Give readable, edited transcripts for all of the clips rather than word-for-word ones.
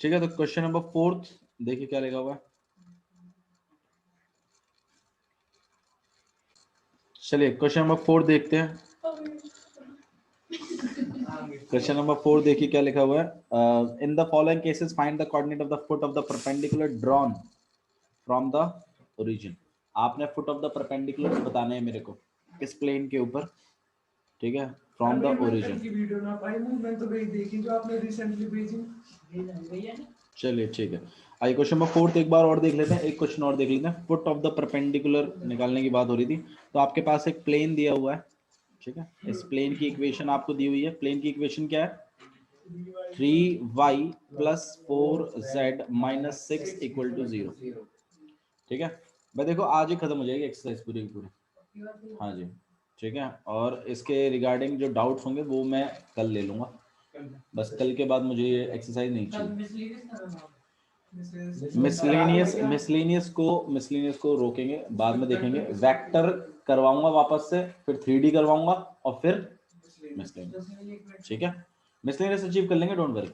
ठीक है, तो क्वेश्चन नंबर 4 देखिए क्या लिखा हुआ है। चलिए क्वेश्चन नंबर 4 देखते हैं। क्वेश्चन नंबर 4 देखिए क्या लिखा हुआ है। In the following cases find the coordinate of the foot of the perpendicular drawn from the origin. आपने फुट ऑफ द परपेंडिकुलर बताना है मेरे को किस प्लेन के ऊपर, ठीक है, फ्रॉम द ओरिजिन। चलिए ठीक है, आइए क्वेश्चन नंबर 4 एक बार और देख लेते हैं, एक क्वेश्चन और देख लेते हैं। फुट ऑफ द परपेंडिकुलर निकालने की बात हो रही थी। तो आपके पास एक प्लेन दिया हुआ है, ठीक है, इस प्लेन की इक्वेशन आपको दी हुई है। प्लेन की इक्वेशन क्या है? 3y plus 4z minus 6 equal to 0। ठीक है भाई, देखो आज ही खत्म हो जाएगी एक्सरसाइज पूरी की पूरी। हाँ जी ठीक है, और इसके रिगार्डिंग जो डाउट्स होंगे वो मैं कल ले लूंगा। बस कल के बाद मुझे ये एक्सरसाइज नहीं चाहिए। मिसलेनियस को रोकेंगे, बाद में देखेंगे। वेक्टर करवाऊंगा वापस से, फिर 3D करवाऊंगा और फिर मिसलेनियस। ठीक है, मिसलेनियस अचीव कर लेंगे, डोंट वरी।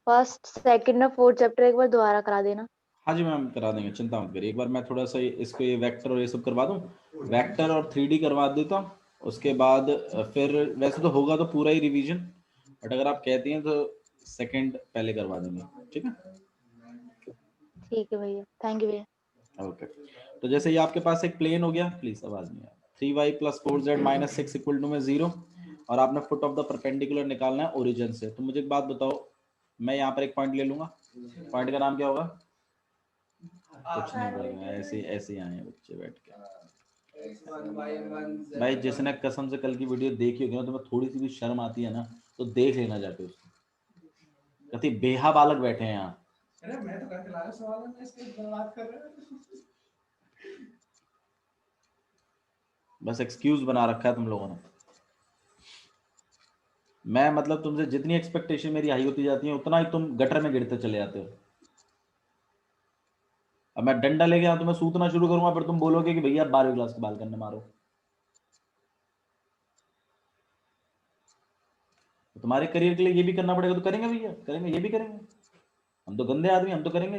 फर्स्ट सेकंड और फोर्थ चैप्टर एक बार दोबारा करा देना। हाँ जी मैम करा देंगे, चिंता मत करिए। एक बार मैं थोड़ा सा इसको ये वेक्टर और ये सब करवा दूं, वेक्टर और 3D करवा देता हूँ। उसके बाद फिर वैसे तो होगा तो पूरा ही रिवीजन, बट अगर आप कहती हैं तो सेकंड पहले करवा देंगे। ठीक है ठीक है भैया, थैंक यू भैया। ओके। तो जैसे ये आपके पास एक प्लेन हो गया, प्लीज आवाज नहीं आ, 3y plus 4z minus 6 equal to में 0, और आपने फुट ऑफ द परपेंडिकुलर निकालना है ओरिजिन से। तो मुझे एक बात बताओ, मैं यहाँ पर एक पॉइंट ले लूंगा, पॉइंट का नाम क्या होगा? कुछ नहीं बोलेंगे, ऐसे ही आए हैं बच्चे बैठ के। भाई जिसने कसम से कल की वीडियो देखी होगी ना, तो मैं थोड़ी सी भी शर्म आती है ना तो देख लेना जाके उसको। कति बेहा बालक बैठे हैं यहाँ। अरे मैं तो करके लाया सवाल, मैं इसके बात कर रहा हूं। बस एक्सक्यूज बना रखा है तुम लोगों ने। मैं मतलब तुमसे जितनी एक्सपेक्टेशन मेरी हाई होती जाती है, उतना ही तुम गटर में गिरते चले जाते हो। अब मैं डंडा लेके आऊं, तुम्हें सूतना शुरू करूंगा, फिर तुम बोलोगे कि भैया 12वीं क्लास के बाल करने मारो। तो तुम्हारे करियर के लिए ये भी करना पड़ेगा, तो करेंगे भैया, करेंगे, ये भी करेंगे। हम तो गंदे आदमी, हम तो करेंगे।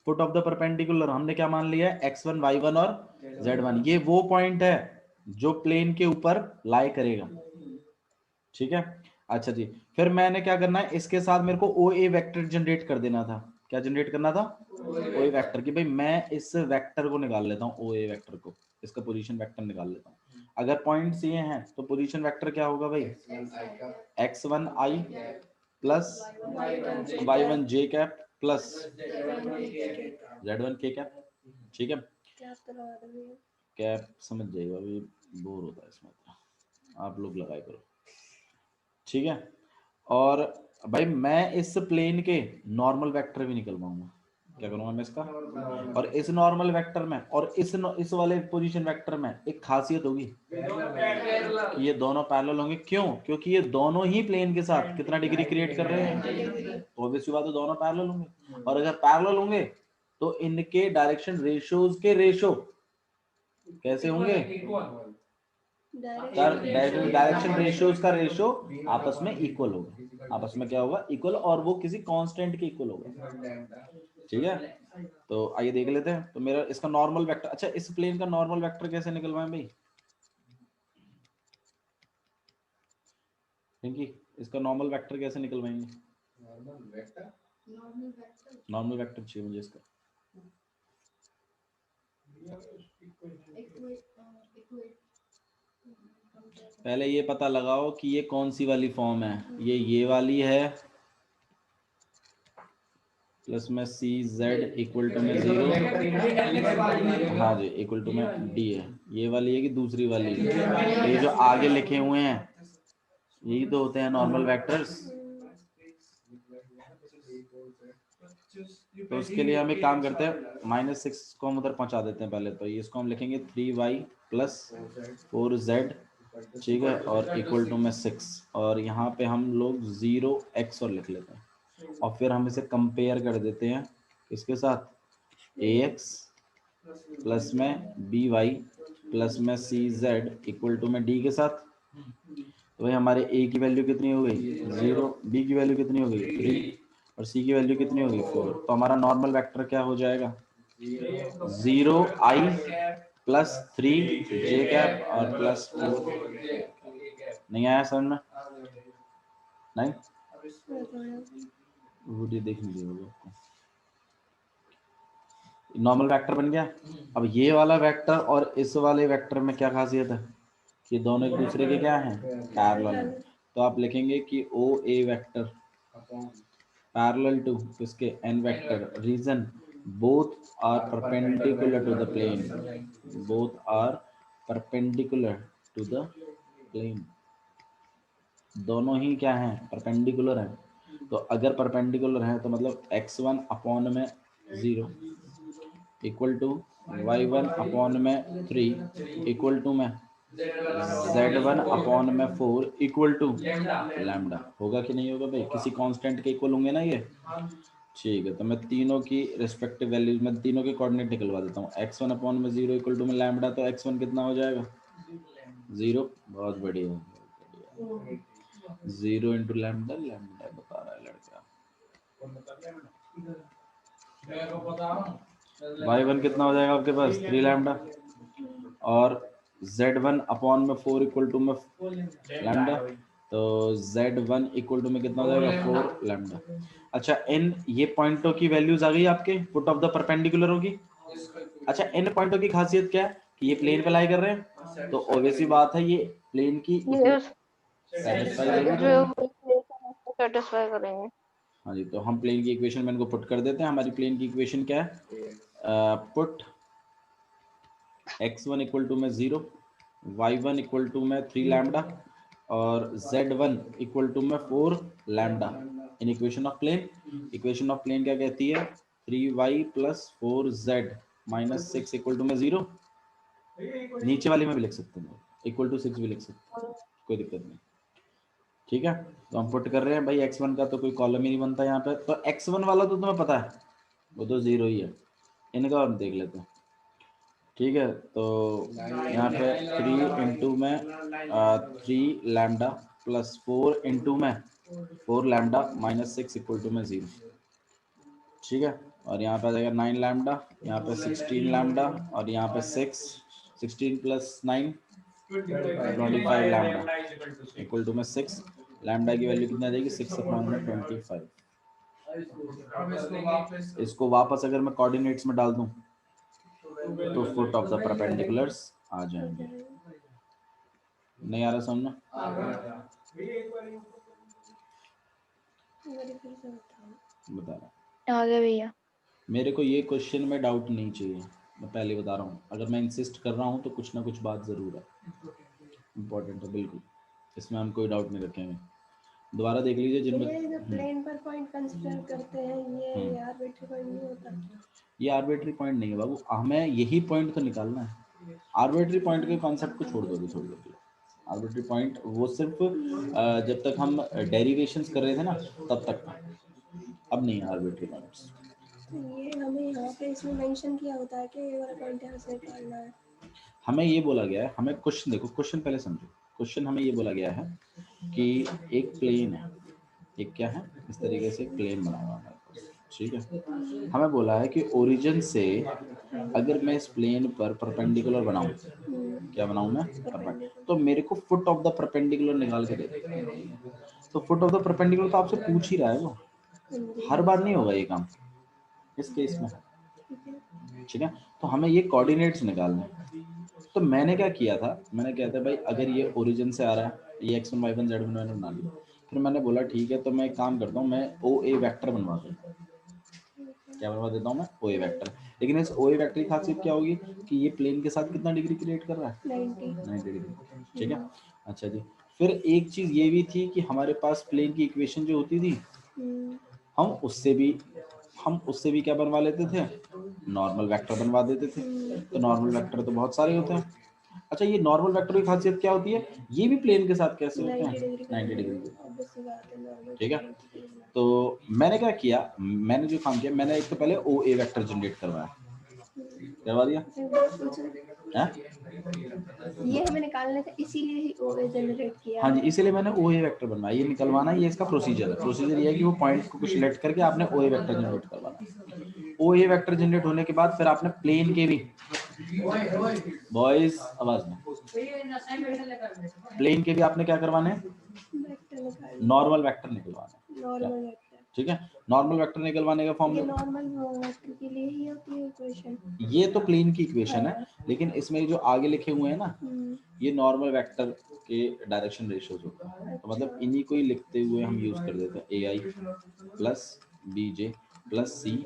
फुट ऑफ द परपेंडिकुलर हमने क्या मान लिया है? x1 y1 और z1। ये वो पॉइंट है जो प्लेन के ऊपर लाई करेगा। ठीक है, अच्छा जी। फिर मैंने क्या करना है, इसके साथ मेरे को ओ ए वेक्टर जनरेट कर देना था। क्या जनरेट करना था? ओ ए वेक्टर। कि भाई मैं इस वेक्टर को निकाल लेता हूँ, ओ ए वेक्टर को, इसका पोजीशन वेक्टर निकाल लेता हूँ। अगर पॉइंट्स ये हैं तो पोजीशन वेक्टर क्या होगा भाई? x1 i plus y1 j cap plus z1 k cap. ठीक है, कैप समझ जाइएगा, अभी बोर होता है इसमें, आप लोग लगाए करो। ठीक है, और भाई मैं इस प्लेन के नॉर्मल वेक्टर भी निकलवाऊंगा। क्या करूंगा मैं इसका? और इस नॉर्मल वेक्टर में और इस वाले पोजीशन वेक्टर में एक खासियत होगी, ये दोनों पैरेलल होंगे। क्यों? क्योंकि ये दोनों ही प्लेन के साथ कितना डिग्री क्रिएट कर रहे हैं, तो ऑब्वियसली बात है दोनों पैरेलल होंगे। और अगर पैरेलल होंगे तो इनके डायरेक्शन रेशियोज के रेशो कैसे होंगे? डायरेक्शन रेशियोज का रेशो आपस में इक्वल होगा। आपस में क्या होगा? इक्वल, और वो किसी कांस्टेंट के इक्वल होगा। ठीक है, तो आइए देख लेते हैं। तो मेरा इसका नॉर्मल वेक्टर, अच्छा इस प्लेन का नॉर्मल वेक्टर कैसे निकलवाएं भाई? क्योंकि इसका नॉर्मल वेक्टर कैसे निकलवाएंगे? नॉर्मल वेक्टर चाहिए मुझे इसका। पहले ये पता लगाओ कि ये कौन सी वाली फॉर्म है। ये वाली है, प्लस में सी जेड इक्वल टू में 0। हाँ जी, इक्वल टू में डी है। ये वाली है कि दूसरी वाली है? ये जो आगे लिखे हुए हैं यही तो होते हैं नॉर्मल वेक्टर्स। तो उसके लिए हम एक काम करते हैं, -6 को हम उधर पहुंचा देते हैं पहले। तो ये इसको हम लिखेंगे 3y प्लस 4z, ठीक है, और इक्वल टू में 6, और यहाँ पे हम लोग 0x और लिख लेते हैं। और फिर हम इसे कंपेयर कर देते हैं इसके साथ, ax प्लस में by प्लस में सी जेड इक्वल टू में डी के साथ। तो भाई हमारे ए की वैल्यू कितनी हो गई 0, बी की वैल्यू कितनी हो गई 3 और सी की वैल्यू कितनी हो गई 4। तो हमारा नॉर्मल वेक्टर क्या हो जाएगा 0 आई प्लस 3 जे कैप और प्लस 4। नहीं आया समझ में? नहीं वीडियो देखने की होगी आपको। नॉर्मल वेक्टर बन गया। अब ये वाला वेक्टर और इस वाले वेक्टर में क्या खासियत है कि दोनों एक दूसरे के क्या हैं पैरेलल हैं। तो आप लिखेंगे कि O A vector parallel to किसके N vector reason both are perpendicular to the plane, both are perpendicular to the plane. दोनों ही क्या हैं परपेंडिकुलर हैं। तो अगर परपेंडिकुलर है तो मतलब x1 अपॉन में 0 इक्वल टू y1 अपॉन में 3 इक्वल टू में z1 अपॉन में 4 इक्वल टू लैम्डा। होगा कि नहीं होगा भाई? किसी कांस्टेंट के इक्वल होंगे ना ये। ठीक है, तो मैं तीनों की रिस्पेक्टिव वैल्यूज में तीनों के कोऑर्डिनेट निकलवा देता हूँ। x1 अपॉन में 0 इक्वल टू में लैम्डा, तो x1 कितना हो जाएगा 0। बहुत बढ़िया 0 इंटू लैम्डा, लैम्डा बता रहा है लड़का। y1 कितना हो जाएगा आपके पास 3 लैम्डा और z1 अपॉन में 4 इक्वल टू में लैम्डा, तो z1 इक्वल टू में कितना हो जाएगा 4 लैम्डा। अच्छा इन ये पॉइंटों की वैल्यूज आ गई आपके फुट ऑफ द परपेंडिकुलर होगी। अच्छा इन पॉइंटों की खासियत क्या है कि ये प्लेन पे लाई कर रहे हैं, तो ऑब्वियसली बात है ये प्लेन की सेटिस्फाई करेंगे। हाँ जी, तो हम प्लेन की इक्वेशन में इनको पुट कर देते हैं। हमारी प्लेन की इक्वेशन क्या है पुट x1 इक्वल टू में 0, y1 इक्वल टू में 3 लैम्डा और z1 इक्वल टू में 4 lambda in equation of plane. Equation of plane क्या कहती है 3y plus 4z minus 6 equal to में 0। नीचे वाली में भी लिख सकते हैं इक्वल टू 6 भी लिख सकते हैं, कोई दिक्कत नहीं। ठीक है, तो हम पुट कर रहे हैं भाई x1 का तो कोई कॉलम ही नहीं बनता यहाँ पे, तो x1 वाला तो तुम्हें पता है वो तो 0 ही है। इनका हम देख लेते हैं। ठीक है, तो यहाँ पे 3 इंटू में 3 लैम्डा प्लस 4 इंटू में 4 लैम्डा माइनस 6 इक्वल टू में 0। ठीक है, और यहाँ पे आ जाएगा 9 लैम्डा, यहाँ पे 16 लैम्डा और यहाँ पे 16 प्लस 9 25 लैम्डा इक्वल टू में 6। लैम्डा की वैल्यू कितना आ जाएगी 6 अपॉन में 25। इसको वापस अगर मैं कोऑर्डिनेट्स में डाल दूं तो फुट ऑफ द परपेंडिकुलर्स आ जाएंगे। नहीं आ रहा समझ? बता रहा आ गया भैया। मेरे को ये क्वेश्चन में डाउट नहीं चाहिए, मैं पहले बता रहा हूँ। अगर मैं इंसिस्ट कर रहा हूँ तो कुछ ना कुछ बात ज़रूर है, इम्पोर्टेंट है बिल्कुल, इसमें हम कोई डाउट नहीं रखेंगे। दोबारा देख लीजिए जिनमें प्लेन पर पॉइंट कंसीडर करते हैं ये आर्बिट्री पॉइंट नहीं होता। ये आर्बिट्री पॉइंट नहीं है बाबू, हमें यही पॉइंट तो निकालना है। आर्बिट्री पॉइंट के कॉन्सेप्ट को छोड़ दोगे थोड़ी देर के लिए। आर्बिट्री पॉइंट वो सिर्फ जब तक हम डेरिवेशंस कर रहे थे ना तब तक था, अब नहीं है आर्बिट्री पॉइंट्स। ये हमें यहाँ पे इसमें मेंशन किया होता है कि ये वाला पॉइंट यहाँ से निकालना है। हमें ये बोला गया है, हमें क्वेश्चन देखो, क्वेश्चन पहले समझो। क्वेश्चन हमें ये बोला गया है कि एक प्लेन है, एक क्या है इस तरीके से प्लेन बना हुआ है, ठीक है। हमें बोला है कि ओरिजिन से अगर मैं इस प्लेन पर परपेंडिकुलर बनाऊं, क्या बनाऊं मैं परपेंडिकुलर, तो मेरे को फुट ऑफ द परपेंडिकुलर निकाल के दे दे। तो फुट ऑफ द परपेंडिकुलर तो आपसे पूछ ही रहा है वो, हर बार नहीं होगा ये काम इस केस में, ठीक है। तो हमें ये कोऑर्डिनेट्स निकालने हैं। तो मैंने क्या किया था, मैंने कहा था भाई अगर ये ओरिजिन से आ रहा है, ये x1 y1 z1 मैंने बना लिया। फिर मैंने बोला ठीक है, तो मैं एक काम करता हूँ, मैं ओ ए वेक्टर बनवा देता हूँ। क्या बनवा देता हूँ मैं ओ ए वेक्टर। लेकिन इस ओ ए वेक्टर की खासियत क्या होगी कि ये प्लेन के साथ कितना डिग्री क्रिएट कर रहा है 90 डिग्री, ठीक है। अच्छा जी, फिर एक चीज ये भी थी कि हमारे पास प्लेन की इक्वेशन जो होती थी हम उससे भी क्या बनवा लेते थे, नॉर्मल वेक्टर बनवा देते थे। तो नॉर्मल वेक्टर तो बहुत सारे होते हैं। अच्छा ये नॉर्मल वेक्टर की खासियत क्या होती है, ये भी प्लेन के साथ कैसे होते हैं 90 डिग्री, ठीक है। तो मैंने क्या किया, मैंने जो काम किया, मैंने एक तो पहले ओ ए वेक्टर जनरेट करवा दिया। है? ये हमें निकालने थे, इसीलिए ही ओए जनरेट किया हाँ जी, है। इसीलिए मैंने ओए वेक्टर बनवाया, ये निकलवाना, ये इसका प्रोसीजर है। प्रोसीजर ये है कि वो पॉइंट को सिलेक्ट करके आपने ओए वेक्टर जनरेट करवाना। ओए वेक्टर जनरेट होने के बाद फिर आपने प्लेन के भी, बॉयज आवाज में, प्लेन के भी आपने क्या करवाने हैं, वेक्टर निकालने, नॉर्मल वेक्टर निकलवाने। Normal vector. ठीक है, नॉर्मल वेक्टर निकलवाने का ये फॉर्मूला, नॉर्मल वेक्टर के लिए ही होती है इक्वेशन। ये तो प्लेन की इक्वेशन है, लेकिन इसमें जो आगे लिखे हुए हैं ना, ये नॉर्मल वेक्टर के डायरेक्शन रेशियोज होता है। तो मतलब इन्हीं को ही लिखते हुए हम यूज कर देते हैं, ए आई प्लस बी जे प्लस सी,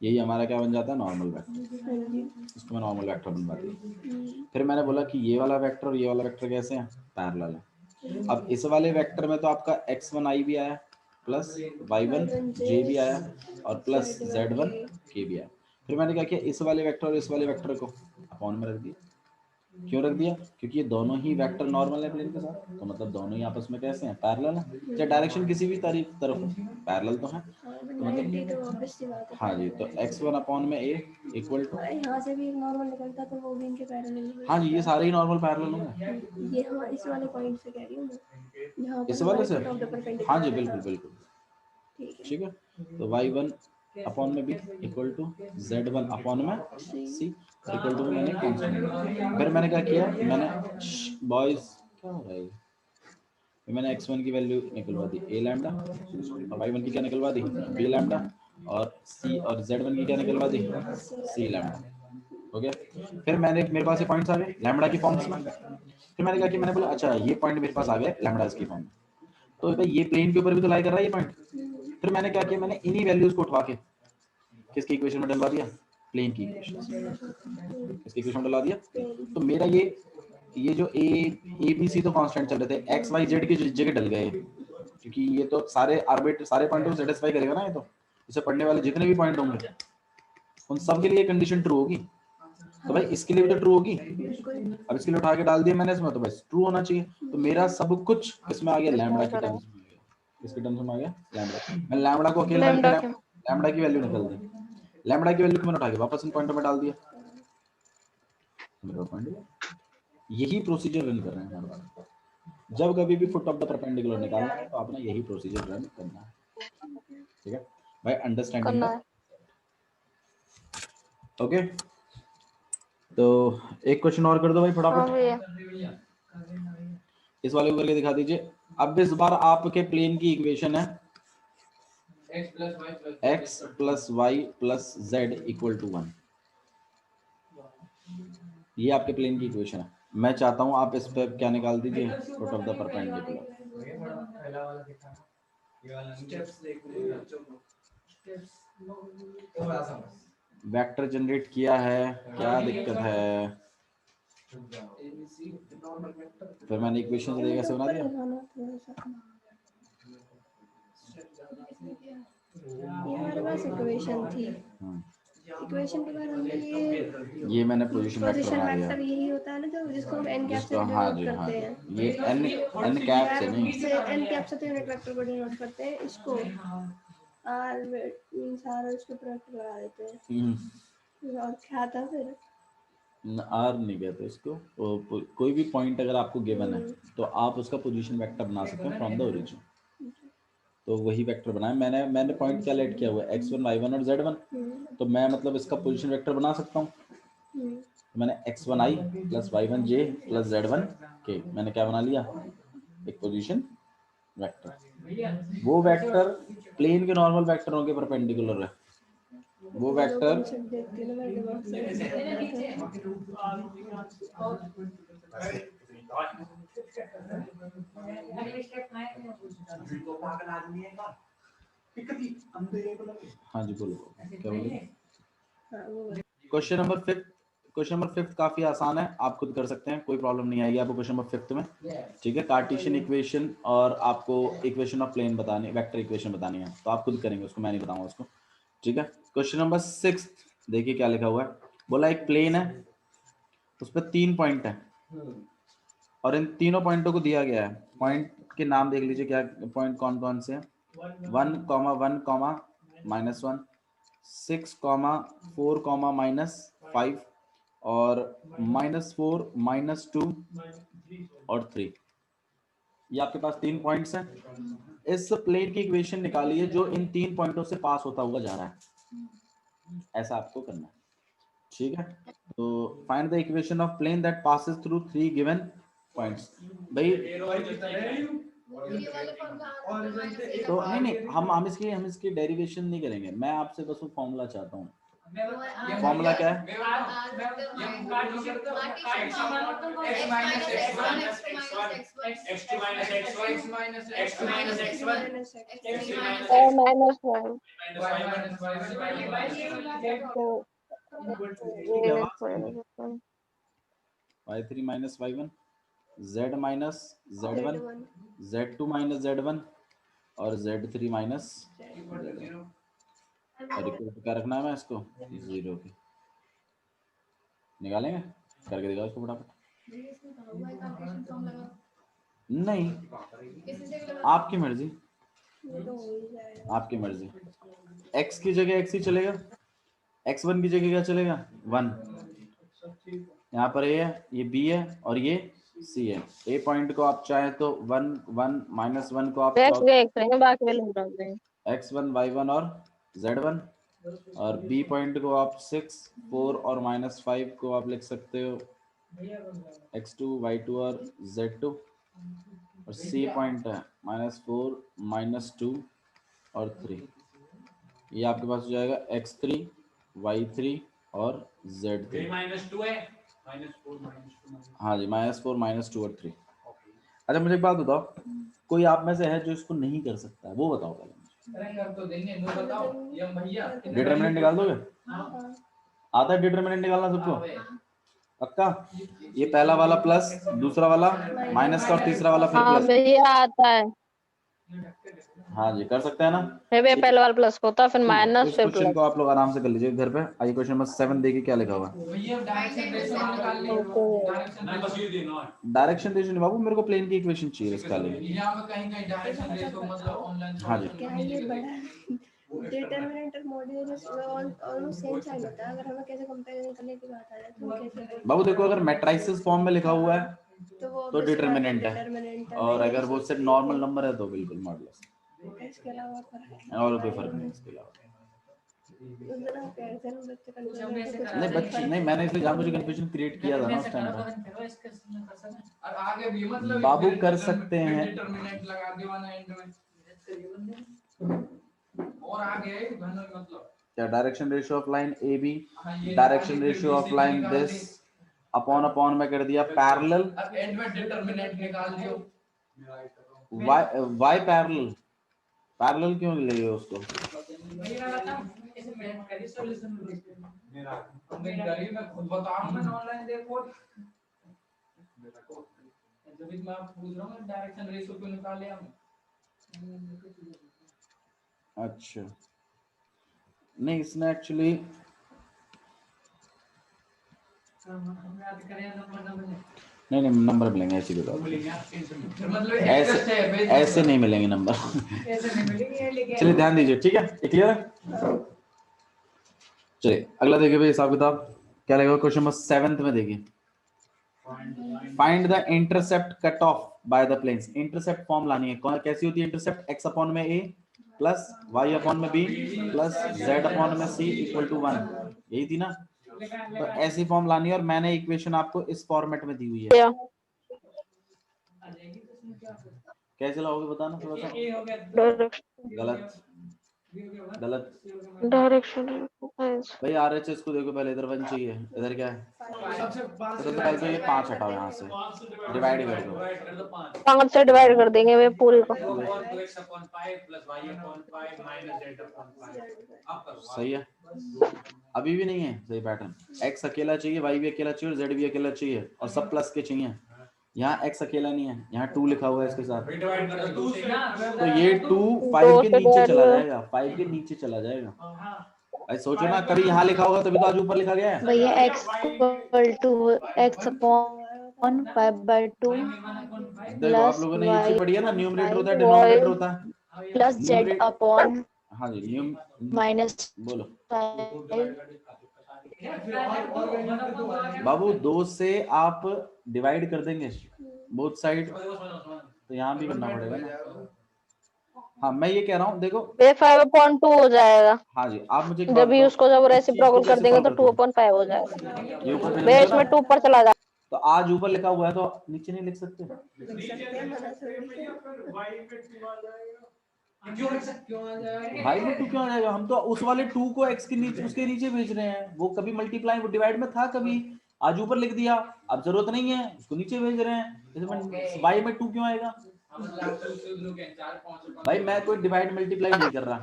यही हमारा क्या बन जाता है, नॉर्मल वेक्टर। इसको मैं नॉर्मल वेक्टर बनवा दिया। फिर मैंने बोला कि ये वाला वेक्टर और ये वाला वेक्टर कैसे हैं, पैरेलल है। अब इस वाले वेक्टर में तो आपका x1 i भी आया प्लस y1 j भी आया और प्लस z1 k भी आया। फिर मैंने क्या किया, इस वाले वेक्टर और इस वाले वेक्टर को अपॉन में रख दिया। क्यों रख दिया, क्योंकि ये दोनों ही वेक्टर नॉर्मल है प्लेन के साथ, तो मतलब दोनों ही आपस में कैसे हैं, पैरेलल है। चाहे डायरेक्शन किसी भी तरफ हो, पैरेलल तो है। तो मतलब हाँ जी, तो x1 अपॉन में a इक्वल टू, यहाँ से भी एक नॉर्मल निकलता तो वो भी इनके पैरेलल ही हाँ जी, ये सारे ही नॉर्मल पैरेलल होंगे। ये हाँ, इस वाले पॉइंट से कह रही हूँ मैं, यहाँ पर इस वाले से, right of the perpendicular हाँ जी, है। बिल्कुल बिल्कुल, ठीक है। ठीक है। तो y1 अपॉन में b equal to z1 upon में c इक्वल टू मैंने कांस्टेंट। फिर मैंने क्या किया, मैंने बॉयज क्या हो रहा है, फिर मैंने x1 की वैल्यू निकलवा दी a लैम्डा और y1 की क्या निकलवा दी, b लैम्डा और c और z1 की क्या निकलवा दी, c लैम्डा। हो गया। फिर मैंने, मेरे पास ये पॉइंट्स आ गए लैम्डा की फॉर्म में। फिर मैंने क्या किया, मैंने बोला अच्छा ये पॉइंट मेरे पास आ गए लैम्डास की फॉर्म में, तो भाई ये प्लेन के ऊपर भी तो लाई कर रहा है ये पॉइंट। फिर मैंने क्या किया, मैंने इन्हीं वैल्यूज को उठवा के किसकी इक्वेशन में डलवा दिया, प्लेन की इक्वेशन, किसकी इक्वेशन में डलवा दिया। तो मेरा ये जो ए बी सी तो कांस्टेंट चल रहे थे, एक्स वाई जेड की जगह डल गए, क्योंकि ये तो सारे आर्बिट सारे पॉइंट को सेटिस्फाई करेगा ना, ये तो इसे पढ़ने वाले जितने भी पॉइंट होंगे उन सब के लिए कंडीशन ट्रू होगी। तो भाई इसके लिए भी तो ट्रू होगी। अब इसके लिए उठा के डाल दिया मैंने इसमें, तो बस ट्रू होना चाहिए। तो मेरा सब कुछ इसमें आ गया, लैम्बडा की टर्म्स में आ गया, किसके टर्म्स में आ गया, लैम्बडा। मैं लैम्बडा को अकेला लैम्बडा की वैल्यू निकल दी, लैम्बडा की वैल्यू को मैंने उठा के वापस इन पॉइंटों में डाल दिया, मेरा पॉइंट। यही प्रोसीजर रन कर रहे हैं हमारे पास। जब कभी भी फुट ऑफ द परपेंडिकुलर निकालना है तो आपने यही प्रोसीजर रन करना है, ठीक है भाई, अंडरस्टैंडिंग है। ओके, तो एक क्वेश्चन और कर दो भाई फटाफट, इस वाले को करके दिखा दीजिए। अब इस बार आपके प्लेन की इक्वेशन है x plus y plus z equal to 1, ये आपके प्लेन की इक्वेशन है। मैं चाहता हूं आप इस पे क्या निकाल दीजिए, foot of the perpendicular. Vector generate किया है, क्या दिक्कत है, फिर मैंने इक्वेशन से कैसे बना दिया, ये हमारे पास इक्वेशन थी, इक्वेशन के बाद हमने ये मैंने पोजीशन वेक्टर यही होता है ना जो जिसको हम एन कैप से डिनोट करते हैं, ये एन कैप से नहीं, एन कैप से तो यूनिट वेक्टर को डिनोट करते हैं, इसको आर मींस आर उसके प्रोडक्ट लगा देते हैं। और क्या था फिर, आर नहीं कहते इसको, कोई भी पॉइंट अगर आपको गिवन है तो आप उसका पोजीशन वेक्टर बना सकते हैं फ्रॉम द ओरिजिन। तो वही वेक्टर बनाया मैंने पॉइंट क्या लेट किया हुआ है, x1 y1 और z1, तो मैं मतलब इसका पोजीशन वेक्टर बना सकता हूँ। तो मैंने x1 i plus y1 j plus z1 k मैंने क्या बना लिया, एक पोजीशन वेक्टर। वो वेक्टर प्लेन के नॉर्मल वेक्टरों के परपेंडिकुलर है, वो वेक्टर हाँ जी बोलो क्या बोले। क्वेश्चन नंबर 5, क्वेश्चन नंबर 5 काफी आसान है, आप खुद कर सकते हैं, कोई प्रॉब्लम नहीं आएगी आपको क्वेश्चन नंबर 5 में, ठीक है। कार्टेशियन इक्वेशन और आपको इक्वेशन ऑफ प्लेन बतानी, वेक्टर इक्वेशन बतानी है, तो आप खुद करेंगे उसको, मैं नहीं बताऊंगा उसको, ठीक है। क्वेश्चन नंबर 6 देखिए क्या लिखा हुआ है, बोला एक प्लेन है उस पर 3 पॉइंट है और इन तीनों पॉइंटों को दिया गया है, पॉइंट के नाम देख लीजिए क्या पॉइंट कौन कौन से हैं, 1,1,-1, 6,4,-5, और -4 -2 और 3। ये आपके पास 3 पॉइंट्स हैं। इस प्लेन की इक्वेशन निकालिए जो इन 3 पॉइंटों से पास होता हुआ जा रहा है, ऐसा आपको करना है। ठीक है, तो find the equation of plane that passes through 3 given points. भाई तो नहीं हम इसकी डेरिवेशन नहीं करेंगे, मैं आपसे बस वो फॉर्मूला चाहता हूँ। फॉर्मूला क्या है? y3 minus y1, z minus z1, z2 minus z1 और z3 minus z1। और इक्वल टू क्या रखना है मैं इसको 0 के। निकालेंगे, करके दिखाओ इसको फटाफट। नहीं, आपकी मर्जी, आपकी मर्जी। x की जगह x ही चलेगा, x1 की जगह क्या चलेगा 1। यहाँ पर a है, ये b है और ये c है। a पॉइंट को आप चाहे तो 1 1 -1 को आप x1 y1 और z1, और b पॉइंट को आप 6 4 और -5 को आप लिख सकते हो x2 y2 और z2, और c पॉइंट है -4 -2 और 3। ये आपके पास हो जाएगा x3 y3 और z3। -2 है, हाँ जी, -4 -2 और 3। अच्छा मुझे एक बात बताओ, कोई आप में से है जो इसको नहीं कर सकता है, वो बताओ पहले। डिटरमिनेंट निकाल दोगे? आता है डिटरमिनेंट निकालना सबको? पक्का? ये पहला वाला प्लस, दूसरा वाला माइनस का और तीसरा वाला फिर प्लस। भैया आता है। हाँ जी, कर सकते हैं ना? पहले वाला प्लस होता फिर माइनस इस फिर क्वेश्चन प्लस। को आप लोग आराम से कर लीजिए घर पे। आइए क्वेश्चन नंबर 7 देखिए क्या लिखा हुआ है। डायरेक्शन रेशियो नहीं बाबू, मेरे को प्लेन की इक्वेशन चाहिए इसका लिए। हाँ जी, क्या ये बड़ा डिटरमिनेंट और मॉड्यूलस ऑलमोस्ट सेम साइन होता है। अगर हमें कैसे कंपैरिजन करने की बात आ जाए तो कैसे? बाबू देखो, अगर मैट्रिसेस फॉर्म में लिखा हुआ है तो डिटरमिनेंट है, और अगर वो सिर्फ नॉर्मल नंबर है तो बिल्कुल मॉडुलस। इसके अलावा और कोई फर्क नहीं इसके अलावा। नहीं बच्चे नहीं, मैंने इसलिए जानबूझ के कंफ्यूजन क्रिएट किया था ना उस टाइम पर। बाबू कर सकते हैं। और आगे मतलब क्या direction ratio of line A B, direction ratio of line this upon में कर दिया पैरेलल। अब एंड में डिटरमिनेंट निकाल दियो। वाई पैरेलल क्यों ले लिया उसको? मैं खुद बताऊंगा ना, ऑनलाइन देखो। जब मैं पूछ रहा हूँ डायरेक्शन रेशियो क्यों निकाल लिया हमने। अच्छा नहीं, इसने एक्चुअली नहीं नंबर मिलेंगे ऐसे बता, मतलब ऐसे नहीं मिलेंगे नंबर। चलिए ध्यान दीजिए, ठीक है, क्लियर है? चलिए अगला देखिए भाई, हिसाब किताब क्या लगेगा क्वेश्चन नंबर 7 में। देखिए, find the intercept cut off by the planes. Intercept form लानी है। कौन कैसी होती है इंटरसेप्ट? x अपॉन में a प्लस y अपॉन में b प्लस z अपॉन में c इक्वल टू 1, यही थी ना? तो ऐसी फॉर्म लानी है, और मैंने इक्वेशन आपको इस फॉर्मेट में दी हुई है। कैसे लाओगे बताना थोड़ा सा। गलत डायरेक्शन भाई RHS को देखो पहले, इधर 1 चाहिए, इधर क्या है? सबसे पहले तो ये 5 हटाओ यहाँ से, डिवाइड कर दो। 5 से डिवाइड कर देंगे वे पूरे को। सही है, अभी भी नहीं है सही पैटर्न। x अकेला चाहिए, y भी अकेला चाहिए और z भी अकेला चाहिए, और सब प्लस के चाहिए। यहाँ x अकेला नहीं है, यहाँ 2 लिखा हुआ है इसके साथ, तो ये 2 5 के नीचे चला जाएगा, 5 के नीचे चला जाएगा। ऐसे सोचो ना, कभी यहाँ लिखा होगा तभी तो आज ऊपर लिखा गया है भैया x equal to x upon 5/2 देखो आप लोगों ने नीचे पढ़ी है ना, न्यूमरेटर होता है डिनोमिनेटर होता है प्लस z अपॉन हाँ जी माइनस बोलो बाबू 2 से आप डिवाइड कर देंगे बोथ साइड, तो यहाँ भी करना पड़ेगा ना। हाँ मैं ये कह रहा हूँ देखो, ये 5/2 हो जाएगा। हाँ जी आप मुझे एक बात जब भी बताओ, उसको जब इस चीज को रेसिप्रोकल कर कैसे देंगे solve तो करते हैं? 2/5 हो जाएगा। ये ऊपर पे बेस लिखते हो में ना, 2 ऊपर चला जाएगा। तो आज ऊपर लिखा हुआ है तो नीचे नहीं लिख सकते? लिख सकते हैं, मना थोड़ी है। भाई में 2 क्यों आ जाएगा? हम तो उस वाले 2 को x के नीचे उसके नीचे भेज रहे हैं, वो कभी मल्टीप्लाई वो डिवाइड में था, कभी आज ऊपर लिख दिया, अब जरूरत नहीं है उसको नीचे भेज रहे हैं, इसमें y में 2 क्यों आएगा? भाई मैं कोई डिवाइड मल्टीप्लाई नहीं कर रहा,